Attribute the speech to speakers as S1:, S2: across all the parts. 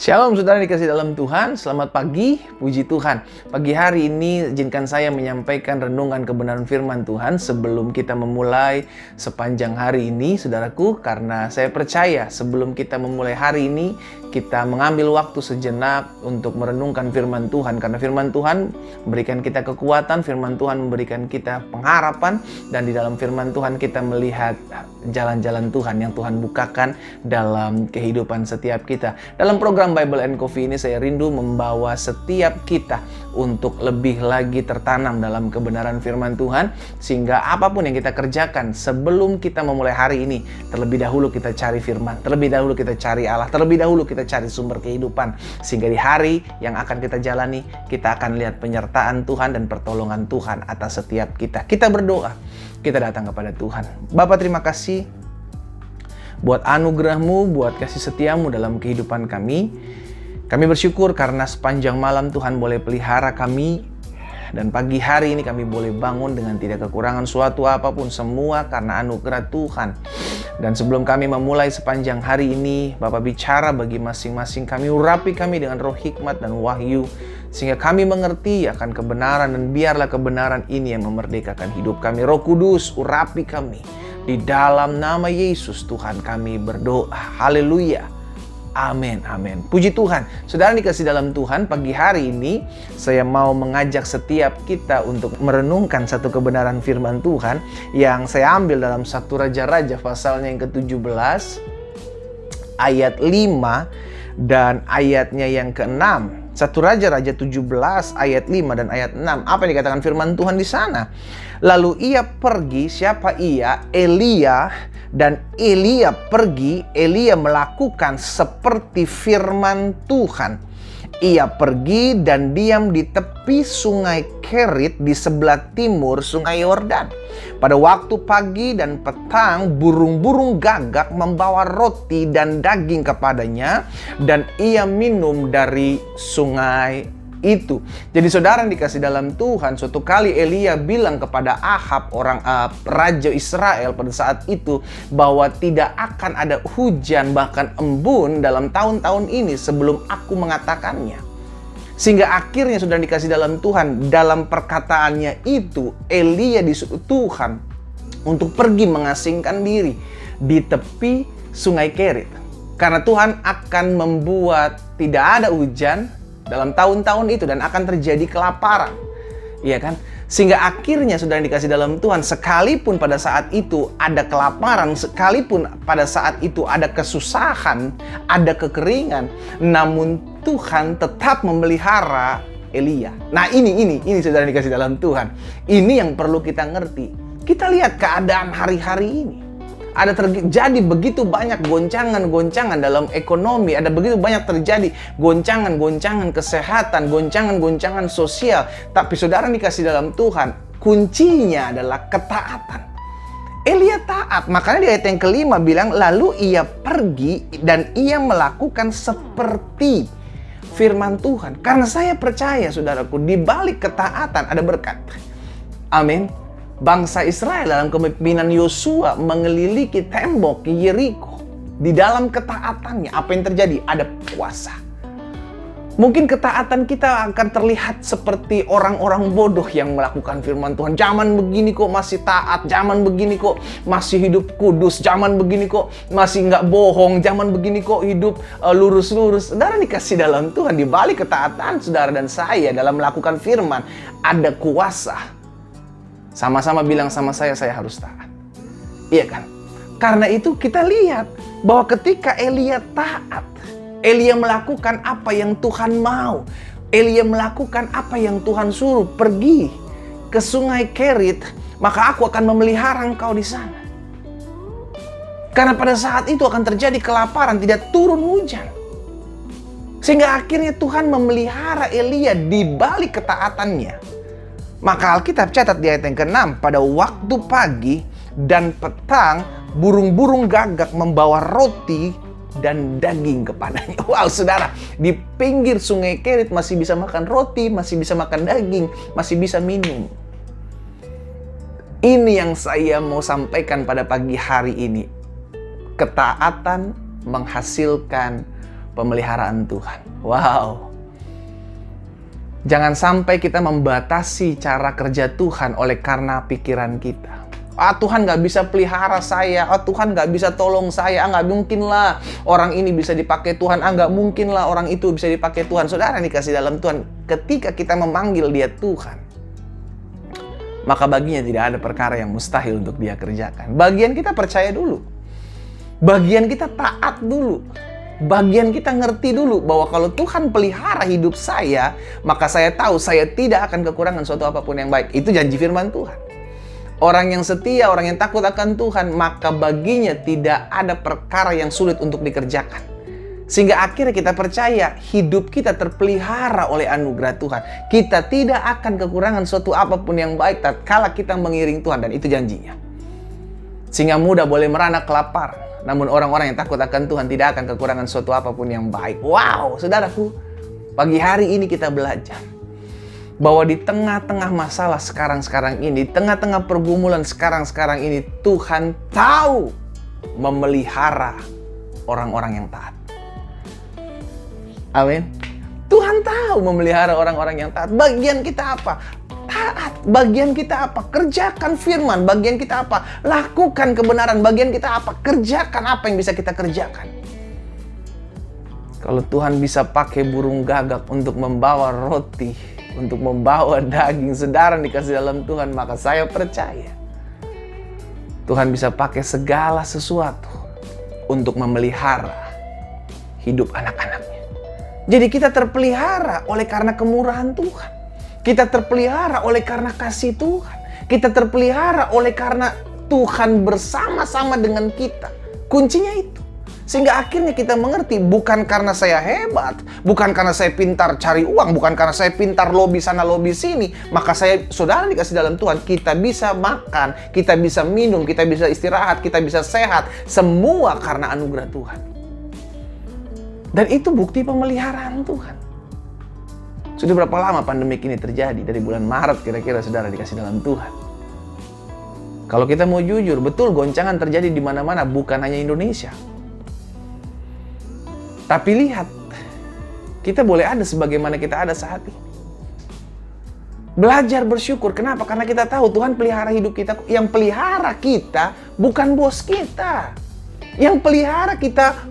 S1: Shalom saudara dikasih dalam Tuhan, selamat pagi, puji Tuhan. Pagi hari ini izinkan saya menyampaikan renungan kebenaran firman Tuhan sebelum kita memulai sepanjang hari ini, saudaraku. Karena saya percaya sebelum kita memulai hari ini, kita mengambil waktu sejenak untuk merenungkan firman Tuhan. Karena firman Tuhan memberikan kita kekuatan, firman Tuhan memberikan kita pengharapan, dan di dalam firman Tuhan kita melihat jalan-jalan Tuhan yang Tuhan bukakan dalam kehidupan setiap kita. Dalam program Bible and Coffee ini saya rindu membawa setiap kita untuk lebih lagi tertanam dalam kebenaran firman Tuhan, sehingga apapun yang kita kerjakan sebelum kita memulai hari ini, terlebih dahulu kita cari firman, terlebih dahulu kita cari Allah, terlebih dahulu kita cari sumber kehidupan, sehingga di hari yang akan kita jalani, kita akan lihat penyertaan Tuhan dan pertolongan Tuhan atas setiap kita. Kita berdoa, kita datang kepada Tuhan. Bapa, terima kasih buat anugerah-Mu, buat kasih setiamu dalam kehidupan kami. Kami bersyukur karena sepanjang malam Tuhan boleh pelihara kami, dan pagi hari ini kami boleh bangun dengan tidak kekurangan suatu apapun, semua karena anugerah Tuhan. Dan sebelum kami memulai sepanjang hari ini, Bapak bicara bagi masing-masing kami, urapi kami dengan roh hikmat dan wahyu, sehingga kami mengerti akan kebenaran, dan biarlah kebenaran ini yang memerdekakan hidup kami. Roh Kudus, urapi kami. Di dalam nama Yesus Tuhan kami berdoa. Haleluya. Amin, amin. Puji Tuhan. Saudara dikasih dalam Tuhan, pagi hari ini saya mau mengajak setiap kita untuk merenungkan satu kebenaran firman Tuhan yang saya ambil dalam 1 Raja-Raja pasalnya yang ke-17 ayat 5 dan ayatnya yang ke-6. 1 Raja-Raja 17 ayat 5 dan ayat 6. Apa yang dikatakan firman Tuhan di sana? Lalu ia pergi, siapa ia? Elia. Dan Elia pergi, Elia melakukan seperti firman Tuhan. Ia pergi dan diam di tepi sungai Kerit di sebelah timur sungai Yordan. Pada waktu pagi dan petang, burung-burung gagak membawa roti dan daging kepadanya, dan ia minum dari sungai itu. Jadi saudara yang dikasih dalam Tuhan, suatu kali Elia bilang kepada Ahab, raja Israel pada saat itu, bahwa tidak akan ada hujan bahkan embun dalam tahun-tahun ini sebelum aku mengatakannya. Sehingga akhirnya sudah dikasih dalam Tuhan, dalam perkataannya itu Elia disuruh Tuhan untuk pergi mengasingkan diri di tepi sungai Kerit, karena Tuhan akan membuat tidak ada hujan dalam tahun-tahun itu dan akan terjadi kelaparan. Iya kan? Sehingga akhirnya sudah dikasih dalam Tuhan, sekalipun pada saat itu ada kelaparan, sekalipun pada saat itu ada kesusahan, ada kekeringan, namun Tuhan tetap memelihara Elia. Nah ini sudah dikasih dalam Tuhan. Ini yang perlu kita ngerti. Kita lihat keadaan hari-hari ini. Ada terjadi begitu banyak goncangan-goncangan dalam ekonomi, ada begitu banyak terjadi goncangan-goncangan kesehatan, goncangan-goncangan sosial. Tapi saudara dikasih dalam Tuhan, kuncinya adalah ketaatan. Elia taat, makanya di ayat yang kelima bilang, lalu ia pergi dan ia melakukan seperti firman Tuhan. Karena saya percaya saudaraku, di balik ketaatan ada berkat. Amin. Bangsa Israel dalam kepemimpinan Yosua mengelilingi tembok Yeriko. Di dalam ketaatannya, apa yang terjadi? Ada puasa. Mungkin ketaatan kita akan terlihat seperti orang-orang bodoh yang melakukan firman Tuhan. Zaman begini kok masih taat, zaman begini kok masih hidup kudus, zaman begini kok masih nggak bohong, zaman begini kok hidup lurus-lurus. Saudara dikasih dalam Tuhan, di balik ketaatan saudara dan saya dalam melakukan firman, ada kuasa. Sama-sama bilang sama saya harus taat. Iya kan? Karena itu kita lihat bahwa ketika Elia taat, Elia melakukan apa yang Tuhan mau. Elia melakukan apa yang Tuhan suruh, pergi ke sungai Kerit, maka aku akan memelihara engkau di sana. Karena pada saat itu akan terjadi kelaparan, tidak turun hujan. Sehingga akhirnya Tuhan memelihara Elia di balik ketaatannya. Maka Alkitab catat di ayat yang ke-6, pada waktu pagi dan petang, burung-burung gagak membawa roti dan daging kepadanya. Wow saudara, di pinggir sungai Kerit masih bisa makan roti, masih bisa makan daging, masih bisa minum. Ini yang saya mau sampaikan pada pagi hari ini. Ketaatan menghasilkan pemeliharaan Tuhan. Wow. Jangan sampai kita membatasi cara kerja Tuhan oleh karena pikiran kita. Tuhan nggak bisa pelihara saya. Tuhan nggak bisa tolong saya. Nggak mungkin lah orang ini bisa dipakai Tuhan. Nggak mungkin lah orang itu bisa dipakai Tuhan. Saudara yang dikasih dalam Tuhan, ketika kita memanggil dia Tuhan, maka baginya tidak ada perkara yang mustahil untuk dia kerjakan. Bagian kita percaya dulu. Bagian kita taat dulu. Bagian kita ngerti dulu bahwa kalau Tuhan pelihara hidup saya, maka saya tahu saya tidak akan kekurangan suatu apapun yang baik. Itu janji firman Tuhan. Orang yang setia, orang yang takut akan Tuhan, maka baginya tidak ada perkara yang sulit untuk dikerjakan. Sehingga akhirnya kita percaya hidup kita terpelihara oleh anugerah Tuhan. Kita tidak akan kekurangan suatu apapun yang baik tatkala kita mengiring Tuhan, dan itu janjinya. Singa muda boleh merana kelaparan, namun orang-orang yang takut akan Tuhan tidak akan kekurangan suatu apapun yang baik. Wow, saudaraku, pagi hari ini kita belajar bahwa di tengah-tengah masalah sekarang-sekarang ini, di tengah-tengah pergumulan sekarang-sekarang ini, Tuhan tahu memelihara orang-orang yang taat. Amin. Tuhan tahu memelihara orang-orang yang taat. Bagian kita apa? Taat. Bagian kita apa? Kerjakan firman. Bagian kita apa? Lakukan kebenaran. Bagian kita apa? Kerjakan apa yang bisa kita kerjakan. Kalau Tuhan bisa pakai burung gagak untuk membawa roti, untuk membawa daging, saudara dikasih dalam Tuhan, maka saya percaya Tuhan bisa pakai segala sesuatu untuk memelihara hidup anak-anaknya. Jadi kita terpelihara oleh karena kemurahan Tuhan. Kita terpelihara oleh karena kasih Tuhan. Kita terpelihara oleh karena Tuhan bersama-sama dengan kita. Kuncinya itu. Sehingga akhirnya kita mengerti, bukan karena saya hebat, bukan karena saya pintar cari uang, bukan karena saya pintar lobi sana lobi sini, maka saya, saudara dikasih dalam Tuhan, kita bisa makan, kita bisa minum, kita bisa istirahat, kita bisa sehat, semua karena anugerah Tuhan. Dan itu bukti pemeliharaan Tuhan. Sudah berapa lama pandemik ini terjadi? Dari bulan Maret kira-kira, saudara dikasih dalam Tuhan. Kalau kita mau jujur, betul goncangan terjadi di mana-mana, bukan hanya Indonesia. Tapi lihat, kita boleh ada sebagaimana kita ada saat ini. Belajar bersyukur. Kenapa? Karena kita tahu Tuhan pelihara hidup kita. Yang pelihara kita bukan bos kita. Yang pelihara kita,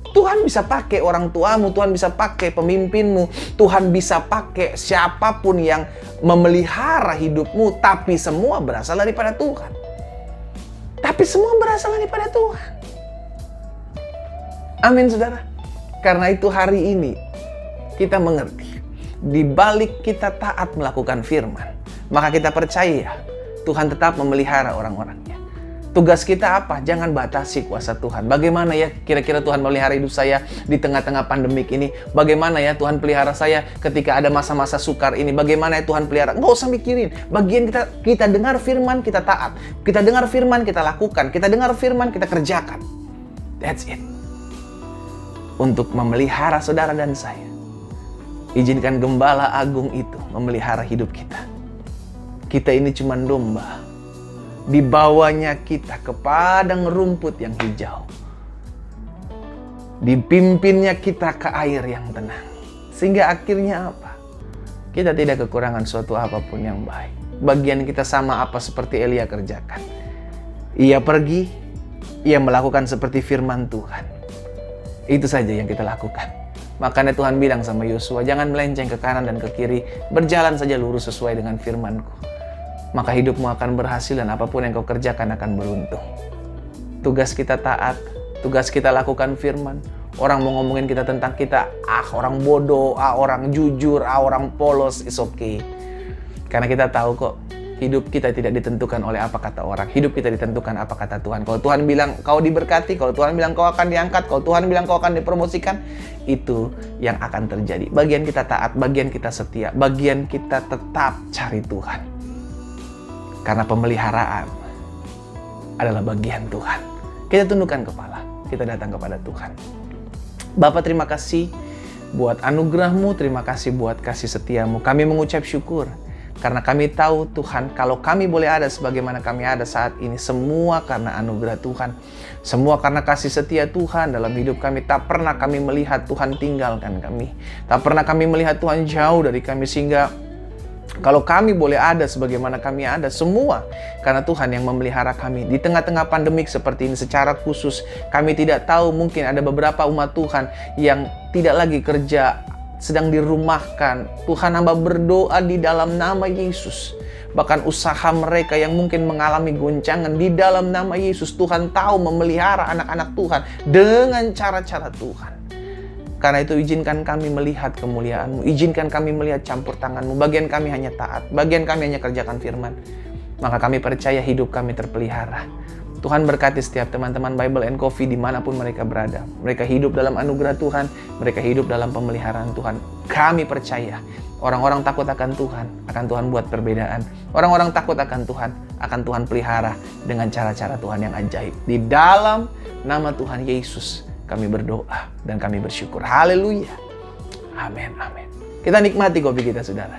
S1: Tuhan bisa pakai orang tuamu, Tuhan bisa pakai pemimpinmu, Tuhan bisa pakai siapapun yang memelihara hidupmu, tapi semua berasal daripada Tuhan. Tapi semua berasal daripada Tuhan. Amin, saudara. Karena itu hari ini kita mengerti, di balik kita taat melakukan firman, maka kita percaya Tuhan tetap memelihara orang-orangnya. Tugas kita apa? Jangan batasi kuasa Tuhan. Bagaimana ya kira-kira Tuhan melihara hidup saya di tengah-tengah pandemik ini? Bagaimana ya Tuhan pelihara saya ketika ada masa-masa sukar ini? Bagaimana ya Tuhan pelihara? Nggak usah mikirin. Bagian kita dengar firman, kita taat. Kita dengar firman, kita lakukan. Kita dengar firman, kita kerjakan. That's it. Untuk memelihara saudara dan saya, izinkan Gembala Agung itu memelihara hidup kita. Kita ini cuma domba. Dibawanya kita ke padang rumput yang hijau. Dipimpinnya kita ke air yang tenang. Sehingga akhirnya apa? Kita tidak kekurangan suatu apapun yang baik. Bagian kita sama apa seperti Elia kerjakan. Ia pergi, ia melakukan seperti firman Tuhan. Itu saja yang kita lakukan. Makanya Tuhan bilang sama Yosua, jangan melenceng ke kanan dan ke kiri. Berjalan saja lurus sesuai dengan firman-Ku. Maka hidupmu akan berhasil dan apapun yang kau kerjakan akan beruntung. Tugas kita taat, tugas kita lakukan firman. Orang mau ngomongin kita tentang kita, orang bodoh, orang jujur, orang polos, is okay. Karena kita tahu kok, hidup kita tidak ditentukan oleh apa kata orang. Hidup kita ditentukan apa kata Tuhan. Kalau Tuhan bilang kau diberkati, kalau Tuhan bilang kau akan diangkat, kalau Tuhan bilang kau akan dipromosikan, itu yang akan terjadi. Bagian kita taat, bagian kita setia, bagian kita tetap cari Tuhan. Karena pemeliharaan adalah bagian Tuhan. Kita tundukkan kepala, kita datang kepada Tuhan. Bapa, terima kasih buat anugerah-Mu, terima kasih buat kasih setia-Mu. Kami mengucap syukur Karena kami tahu Tuhan, kalau kami boleh ada sebagaimana kami ada saat ini, semua karena anugerah Tuhan. Semua karena kasih setia Tuhan dalam hidup kami. Tak pernah kami melihat Tuhan tinggalkan kami. Tak pernah kami melihat Tuhan jauh dari kami, sehingga kalau kami boleh ada sebagaimana kami ada, semua karena Tuhan yang memelihara kami. Di tengah-tengah pandemik seperti ini secara khusus, kami tidak tahu, mungkin ada beberapa umat Tuhan yang tidak lagi kerja, sedang dirumahkan. Tuhan, hamba berdoa di dalam nama Yesus. Bahkan usaha mereka yang mungkin mengalami goncangan, di dalam nama Yesus, Tuhan tahu memelihara anak-anak Tuhan dengan cara-cara Tuhan. Karena itu izinkan kami melihat kemuliaan-Mu, izinkan kami melihat campur tangan-Mu. Bagian kami hanya taat, bagian kami hanya kerjakan firman. Maka kami percaya hidup kami terpelihara. Tuhan berkati setiap teman-teman Bible and Coffee dimanapun mereka berada. Mereka hidup dalam anugerah Tuhan, mereka hidup dalam pemeliharaan Tuhan. Kami percaya orang-orang takut akan Tuhan buat perbedaan. Orang-orang takut akan Tuhan pelihara dengan cara-cara Tuhan yang ajaib. Di dalam nama Tuhan Yesus kami berdoa dan kami bersyukur. Haleluya. Amin, amin. Kita nikmati kopi kita, saudara.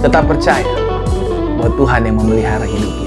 S1: Tetap percaya bahwa Tuhan yang memelihara hidup kita.